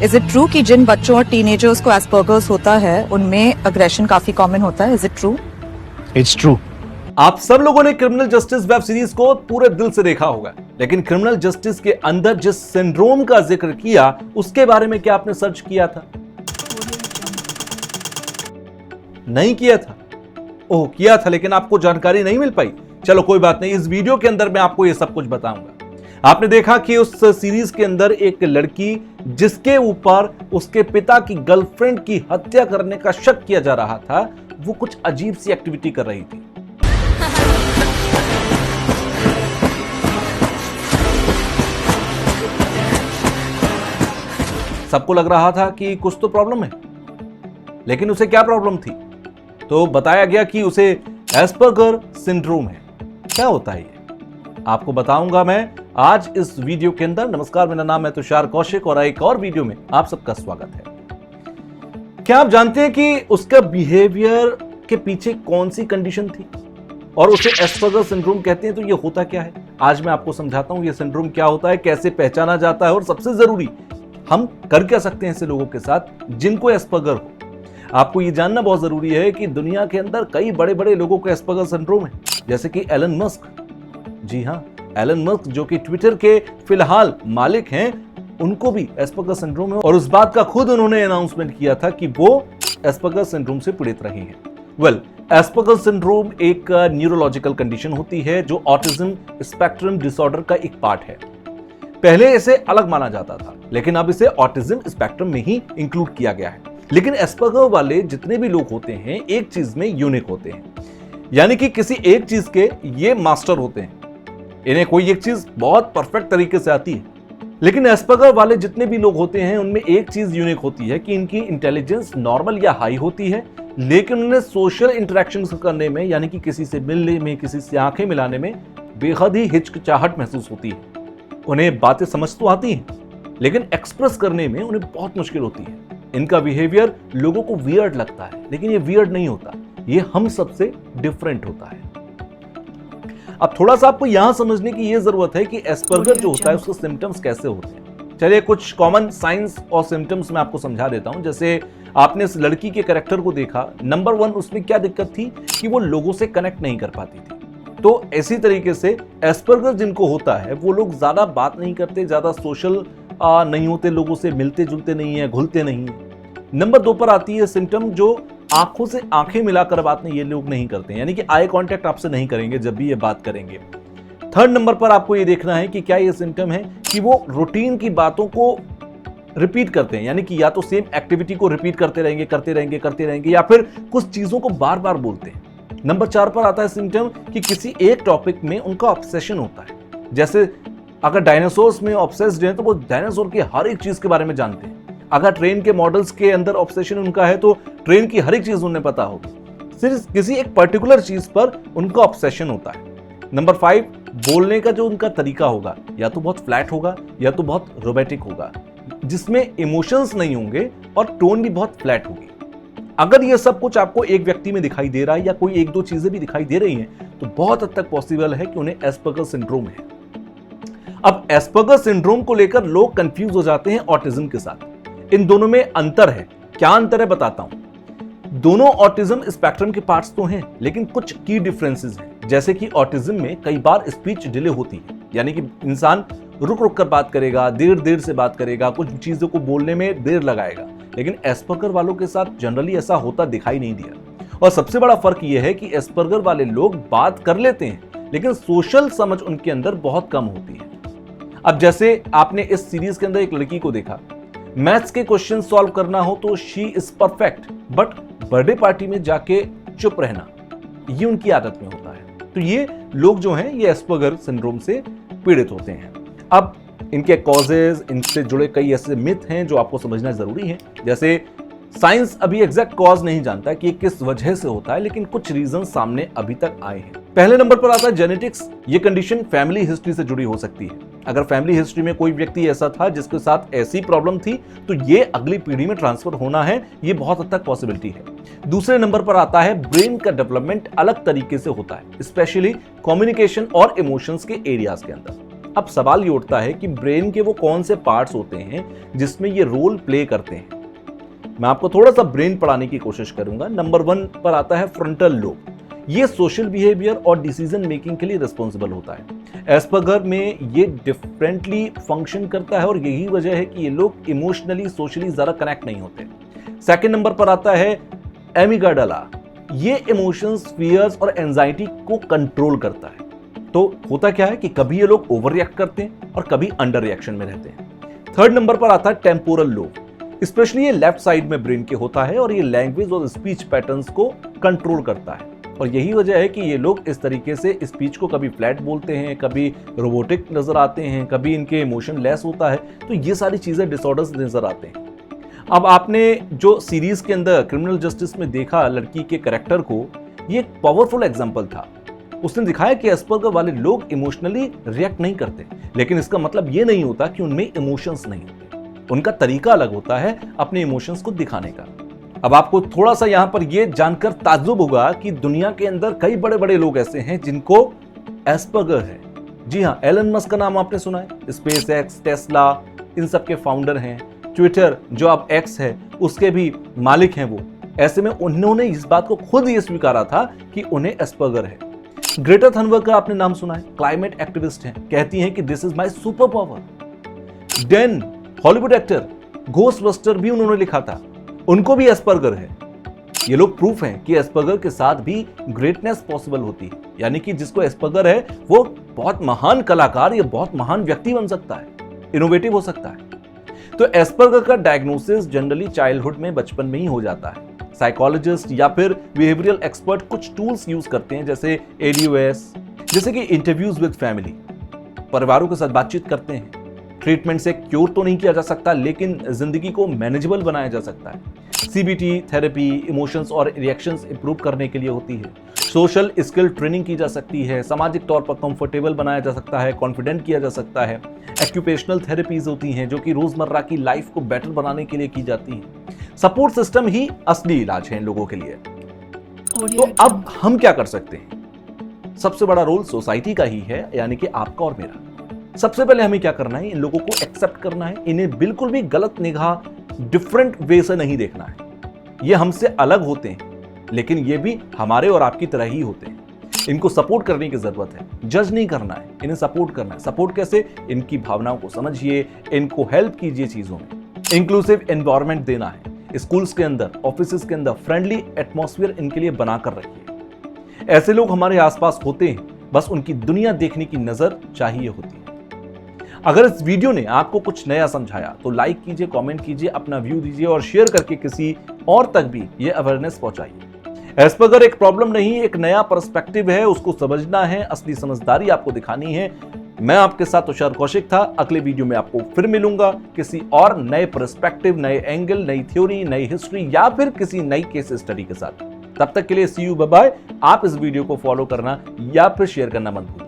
Is it true कि जिन बच्चों और टीनेजर्स को एस्पर्गर्स होता है उनमें अग्रेशन काफी कॉमन होता है? Is it true? It's true. आप सब लोगों ने क्रिमिनल जस्टिस वेब सीरीज को पूरे दिल से देखा होगा, लेकिन क्रिमिनल जस्टिस के अंदर जिस सिंड्रोम का जिक्र किया उसके बारे में क्या आपने सर्च किया था? नहीं किया था? ओह, किया था लेकिन आपको जानकारी नहीं मिल पाई। चलो कोई बात नहीं, इस वीडियो के अंदर मैं आपको यह सब कुछ बताऊंगा। आपने देखा कि उस सीरीज के अंदर एक लड़की जिसके ऊपर उसके पिता की गर्लफ्रेंड की हत्या करने का शक किया जा रहा था, वो कुछ अजीब सी एक्टिविटी कर रही थी। सबको लग रहा था कि कुछ तो प्रॉब्लम है, लेकिन उसे क्या प्रॉब्लम थी? तो बताया गया कि उसे एस्पर्गर सिंड्रोम है। क्या होता है ये आपको बताऊंगा मैं आज इस वीडियो के अंदर। नमस्कार, मेरा नाम है तुषार कौशिक और एक और वीडियो में आप सबका स्वागत है। क्या आप जानते हैं कि उसका बिहेवियर के पीछे कौन सी कंडीशन थी और उसे एस्पर्गर सिंड्रोम कहते हैं? तो ये होता क्या है आज मैं आपको समझाता हूं। ये सिंड्रोम क्या होता है, कैसे पहचाना जाता है और सबसे जरूरी हम कर क्या सकते हैं ऐसे लोगों के साथ जिनको एस्पर्गर हो। आपको ये जानना बहुत जरूरी है कि दुनिया के अंदर कई बड़े बड़े लोगों को एस्पर्गर सिंड्रोम है, जैसे कि एलन मस्क। जी हां, एलन मस्क जो कि ट्विटर के फिलहाल मालिक हैं, उनको भी एस्पर्गर सिंड्रोम है और उस बात का खुद उन्होंने अनाउंसमेंट किया था कि वो एस्पर्गर सिंड्रोम से पीड़ित रहे हैं। एस्पर्गर सिंड्रोम एक न्यूरोलॉजिकल कंडीशन होती है जो ऑटिज्म स्पेक्ट्रम डिसऑर्डर का एक पार्ट है। पहले इसे अलग माना जाता था, लेकिन अब इसे ऑटिज्म स्पेक्ट्रम में ही इंक्लूड किया गया है। लेकिन एस्पर्गर वाले जितने भी लोग होते हैं एक चीज में यूनिक होते हैं, यानी कि किसी एक चीज के ये मास्टर होते हैं। इन्हें कोई एक चीज बहुत परफेक्ट तरीके से आती है। लेकिन एस्पर्गर वाले जितने भी लोग होते हैं उनमें एक चीज यूनिक होती है कि इनकी इंटेलिजेंस नॉर्मल या हाई होती है, लेकिन उन्हें सोशल इंटरेक्शन करने में, यानी कि किसी से मिलने में, किसी से आंखें मिलाने में बेहद ही हिचकिचाहट महसूस होती है। उन्हें बातें समझ तो आती हैं, लेकिन एक्सप्रेस करने में उन्हें बहुत मुश्किल होती है। इनका बिहेवियर लोगों को वियर्ड लगता है, लेकिन ये वियर्ड नहीं होता, ये हम सबसे डिफरेंट होता है। अब थोड़ा सा आपको यहां समझने की ये जरूरत है कि एस्पर्गर जो होता है उसके सिम्टम्स कैसे होते हैं। चलिए कुछ कॉमन साइंस और सिम्टम्स मैं आपको समझा देता हूं। जैसे आपने इस लड़की के कैरेक्टर को देखा, नंबर 1 उसमें क्या दिक्कत थी कि वो लोगों से कनेक्ट नहीं कर पाती थी। तो इसी तरीके से एस्पर्गर जिनको होता है वो लोग ज्यादा बात नहीं करते, ज्यादा सोशल नहीं होते, लोगों से मिलते जुलते नहीं है, घुलते नहीं है। नंबर 2 पर आती है सिम्टम जो आंखों से आंखें मिलाकर बात नहीं, ये लोग नहीं करते हैं, यानी कि आई कांटेक्ट आपसे नहीं करेंगे जब भी ये बात करेंगे। 3rd नंबर पर आपको ये देखना है कि क्या ये सिम्टम है कि वो रूटीन की बातों को रिपीट करते हैं, यानी कि या तो सेम एक्टिविटी को रिपीट करते रहेंगे या फिर कुछ चीजों को बार बार बोलते हैं। नंबर 4 पर आता है सिम्टम कि किसी एक टॉपिक में उनका ऑब्सेशन होता है। जैसे अगर डायनासोर्स में ऑब्सेस्ड हैं तो वो डायनासोर की हर एक चीज के बारे में जानते हैं। अगर ट्रेन के मॉडल्स के अंदर ऑब्सेशन उनका है तो ट्रेन की हर एक चीज उन्हें पता होगी। सिर्फ किसी एक पर्टिकुलर चीज पर उनका ऑब्सेशन होता है। नंबर 5, बोलने का जो उनका तरीका होगा या तो बहुत फ्लैट होगा या तो बहुत रोबोटिक होगा, जिसमें इमोशंस नहीं होंगे और टोन भी बहुत फ्लैट होगी। अगर ये सब कुछ आपको एक व्यक्ति में दिखाई दे रहा है या कोई 1-2 चीजें भी दिखाई दे रही हैं, तो बहुत हद तक पॉसिबल है कि उन्हें एस्पर्गर सिंड्रोम है। अब एस्पर्गर सिंड्रोम को लेकर लोग कंफ्यूज हो जाते हैं ऑटिज्म के साथ। इन दोनों में अंतर है। क्या अंतर है बताता हूं। दोनों ऑटिज्म स्पेक्ट्रम के पार्ट्स तो हैं, लेकिन कुछ की डिफरेंसेस हैं। जैसे कि ऑटिज्म में कई बार स्पीच डिले होती है, यानी कि इंसान रुक रुक कर बात करेगा, देर देर से बात करेगा, कुछ चीजों को बोलने में देर लगाएगा। लेकिन एस्पर्गर वालों के साथ जनरली ऐसा होता दिखाई नहीं दिया। और सबसे बड़ा फर्क यह है कि एस्पर्गर वाले लोग बात कर लेते हैं, लेकिन सोशल समझ उनके अंदर बहुत कम होती है। अब जैसे आपने इस सीरीज के अंदर एक लड़की को देखा, मैथ्स के क्वेश्चन सॉल्व करना हो तो she is perfect, but birthday party में जाके चुप रहना ये उनकी आदत में होता है। तो ये लोग जो हैं ये एस्पर्गर सिंड्रोम से पीड़ित होते हैं। अब इनके कॉजेज, इनसे जुड़े कई ऐसे मिथ हैं जो आपको समझना जरूरी है। जैसे साइंस अभी एग्जैक्ट कॉज नहीं जानता कि किस वजह से होता है, लेकिन कुछ रीजन सामने अभी तक आए हैं। पहले नंबर पर आता है जेनेटिक्स। ये कंडीशन फैमिली हिस्ट्री से जुड़ी हो सकती है। अगर फैमिली हिस्ट्री में कोई व्यक्ति ऐसा था जिसके साथ ऐसी प्रॉब्लम थी, तो ये अगली पीढ़ी में ट्रांसफर होना है, ये बहुत हद तक पॉसिबिलिटी है। दूसरे नंबर पर आता है ब्रेन का डेवलपमेंट अलग तरीके से होता है, स्पेशली कम्युनिकेशन और इमोशंस के एरियाज के अंदर। अब सवाल ये उठता है कि ब्रेन के वो कौन से पार्ट्स होते हैं जिसमें ये रोल प्ले करते हैं। मैं आपको थोड़ा सा ब्रेन पढ़ाने की कोशिश करूंगा। नंबर 1 पर आता है फ्रंटल लोब। ये सोशल बिहेवियर और डिसीजन मेकिंग के लिए रिस्पॉन्सिबल होता है। एस्पर्गर में ये डिफरेंटली फंक्शन करता है और यही वजह है कि ये लोग इमोशनली सोशली ज्यादा कनेक्ट नहीं होते। सेकंड नंबर पर आता है एमिगडाला। ये इमोशंस, फियर्स और एंजाइटी को कंट्रोल करता है। तो होता क्या है कि कभी ये लोग ओवर रिएक्ट करते हैं और कभी अंडर रिएक्शन में रहते हैं। थर्ड नंबर पर आता है टेम्पोरल लोब। स्पेशली ये लेफ्ट साइड में ब्रेन के होता है और ये लैंग्वेज और स्पीच पैटर्न्स को कंट्रोल करता है। और यही वजह है कि ये लोग इस तरीके से स्पीच को कभी फ्लैट बोलते हैं, कभी रोबोटिक नजर आते हैं, कभी इनके इमोशन लेस होता है। तो ये सारी चीजें डिसऑर्डर्स नजर आते हैं। अब आपने जो सीरीज के अंदर क्रिमिनल जस्टिस में देखा लड़की के कैरेक्टर को, ये एक पावरफुल एग्जांपल था। उसने दिखाया कि एस्पर्गर वाले लोग इमोशनली रिएक्ट नहीं करते, लेकिन इसका मतलब ये नहीं होता कि उनमें इमोशंस नहीं होते। उनका तरीका अलग होता है अपने इमोशंस को दिखाने का। अब आपको थोड़ा सा यहां पर यह जानकर ताज्जुब होगा कि दुनिया के अंदर कई बड़े बड़े लोग ऐसे हैं जिनको एस्पर्गर है। जी हां, एलन मस्क का नाम आपने सुना है, स्पेस एक्स, टेस्ला, इन सब के फाउंडर हैं। ट्विटर जो अब एक्स है उसके भी मालिक हैं वो। ऐसे में उन्होंने इस बात को खुद ये स्वीकारा था कि उन्हें एस्पर्गर है। ग्रेटा थनबर्ग का आपने नाम सुना है, क्लाइमेट एक्टिविस्ट हैं, कहती हैं कि this is my super power. Dan, Hollywood actor, ghostbuster भी उन्होंने लिखा था, उनको भी एस्पर्गर है। ये लोग प्रूफ हैं कि एस्पर्गर के साथ भी ग्रेटनेस पॉसिबल होती है, यानी कि जिसको एस्पर्गर है वो बहुत महान कलाकार या बहुत महान व्यक्ति बन सकता है, इनोवेटिव हो सकता है। तो एस्पर्गर का डायग्नोसिस जनरली चाइल्डहुड में, बचपन में ही हो जाता है। साइकोलॉजिस्ट या फिर बिहेवियरल एक्सपर्ट कुछ टूल्स यूज करते हैं, जैसे ADOS, जैसे कि इंटरव्यूज विद फैमिली, परिवारों के साथ बातचीत करते हैं। ट्रीटमेंट से क्योर तो नहीं किया जा सकता, लेकिन जिंदगी को मैनेजेबल बनाया जा सकता है। CBT थेरेपी इमोशंस और रिएक्शंस इंप्रूव करने के लिए होती है। सोशल स्किल ट्रेनिंग की जा सकती है, सामाजिक तौर पर कंफर्टेबल बनाया जा सकता है, कॉन्फिडेंट किया जा सकता है। एक्यूपेशनल थेरेपीज होती हैं जो कि रोजमर्रा की लाइफ को बेटर बनाने के लिए की जाती हैं। सपोर्ट सिस्टम ही असली इलाज है इन लोगों के लिए। तो अब हम क्या कर सकते हैं? सबसे बड़ा रोल सोसाइटी का ही है, यानी कि आपका और मेरा। सबसे पहले हमें क्या करना है, इन लोगों को एक्सेप्ट करना है। इन्हें बिल्कुल भी गलत निगाह, डिफरेंट वे से नहीं देखना है। ये हमसे अलग होते हैं, लेकिन ये भी हमारे और आपकी तरह ही होते हैं। इनको सपोर्ट करने की जरूरत है, जज नहीं करना है, इन्हें सपोर्ट करना है। सपोर्ट कैसे? इनकी भावनाओं को समझिए, इनको हेल्प कीजिए चीजों में। इंक्लूसिव एनवायरनमेंट देना है, स्कूल्स के अंदर, ऑफिसेस के अंदर फ्रेंडली एटमॉस्फेयर इनके लिए बनाकर रखिए। ऐसे लोग हमारे आसपास होते हैं, बस उनकी दुनिया देखने की नजर चाहिए होती है। अगर इस वीडियो ने आपको कुछ नया समझाया तो लाइक कीजिए, कमेंट कीजिए, अपना व्यू दीजिए और शेयर करके किसी और तक भी ये अवेयरनेस पहुंचाइए। एस्पर्गर एक प्रॉब्लम नहीं, एक नया पर्सपेक्टिव है, उसको समझना है, असली समझदारी आपको दिखानी है। मैं आपके साथ तुषार कौशिक था। अगले वीडियो में आपको फिर मिलूंगा किसी और नए पर्सपेक्टिव, नए एंगल, नई थ्योरी, नई हिस्ट्री या फिर किसी नई केस स्टडी के साथ। तब तक के लिए सी यू, बाय बाय। आप इस वीडियो को फॉलो करना या फिर शेयर करना मत भूलिए।